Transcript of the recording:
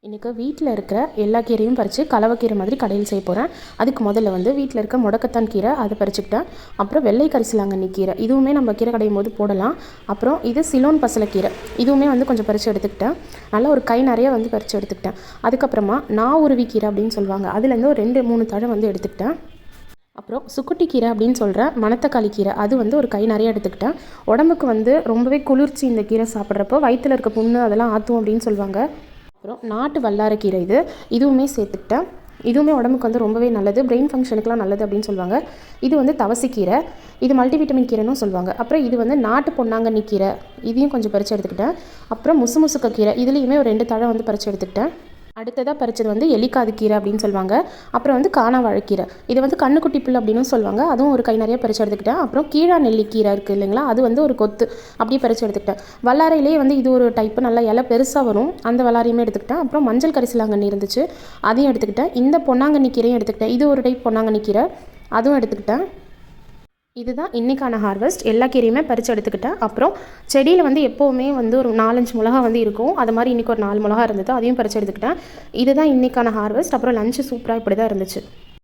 இன்றைக்கி வீட்டில் இருக்கிற எல்லா கீரையும் பறித்து கலவைக்கீரை மாதிரி கடையில் செய்ய போகிறேன். அதுக்கு முதல்ல வீட்டில் இருக்க முடக்கத்தான் கீரை அதை பறிச்சுக்கிட்டேன். அப்புறம் வெள்ளை கரிசலாங்கண்ணி கீரை, இதுவுமே நம்ம கீரை கடையும் போது போடலாம். அப்புறம் இது சிலோன் பசலைக்கீரை, இதுவுமே கொஞ்சம் பறித்து எடுத்துக்கிட்டேன். நல்லா ஒரு கை நிறைய பறித்து எடுத்துக்கிட்டேன். அதுக்கப்புறமா நாவுருவி கீரை அப்படின்னு சொல்லுவாங்க, அதுலேருந்து ஒரு 2-3 தழை எடுத்துக்கிட்டேன். அப்புறம் சுக்குட்டி கீரை அப்படின்னு சொல்கிற மணத்தக்காளி கீரை, அது ஒரு கை நிறைய எடுத்துக்கிட்டேன். உடம்புக்கு ரொம்பவே குளிர்ச்சி இந்த கீரை சாப்பிட்றப்போ, வயிற்றில் இருக்க புண்ணு அதெல்லாம் ஆற்றும் அப்படின்னு சொல்லுவாங்க. அப்புறம் நாட்டு வல்லாரக்கீரை, இதுவுமே சேர்த்துக்கிட்டேன். இதுவுமே உடம்புக்கு ரொம்பவே நல்லது, பிரெயின் ஃபங்க்ஷனுக்குலாம் நல்லது அப்படின்னு சொல்லுவாங்க. இது தவசிக்கீரை, இது மல்டிவிட்டமின் கீரைன்னு சொல்லுவாங்க. அப்புறம் இது நாட்டு பொன்னாங்கண்ணி கீரை, இதையும் கொஞ்சம் பறித்து எடுத்துக்கிட்டேன். அப்புறம் முசுமுசுக்க கீரை, இதுலேயுமே ஒரு 2 தழை பறித்து எடுத்துக்கிட்டேன். அடுத்ததாக பறிச்சது எலிக்காது கீரை அப்படின்னு சொல்லுவாங்க. அப்புறம் காணாவாழைக்கீரை, இது கண்ணுக்குட்டி புல் அப்படின்னு சொல்லுவாங்க, அதுவும் ஒரு கை நிறைய பறித்து எடுத்துக்கிட்டேன். அப்புறம் கீழா நெல்லிக்கீரை இருக்குது இல்லைங்களா, அது ஒரு கொத்து அப்படியே பறித்து எடுத்துக்கிட்டேன். வல்லாரையிலேயே இது ஒரு டைப்பு, நல்லா இலை பெருசாக வரும், அந்த வல்லாரையுமே எடுத்துக்கிட்டேன். அப்புறம் மஞ்சள் கரிசலாங்கண்ணி இருந்துச்சு, அதையும் எடுத்துக்கிட்டேன். இந்த பொன்னாங்கண்ணி கீரையும் எடுத்துக்கிட்டேன், இது ஒரு டைப் பொன்னாங்கண்ணி கீரை, அதுவும் எடுத்துக்கிட்டேன். இதுதான் இன்றைக்கான ஹார்வெஸ்ட். எல்லா கீரையுமே பறித்து எடுத்துக்கிட்டேன். அப்புறம் செடியில் எப்போவுமே ஒரு 4-5 மிளகா இருக்கும், அது மாதிரி இன்றைக்கி ஒரு 4 மிளகா இருந்தது, அதையும் பறித்து எடுத்துக்கிட்டேன். இதுதான் இன்றைக்கான ஹார்வெஸ்ட். அப்புறம் லஞ்சு சூப்பராக இப்படி தான் இருந்துச்சு.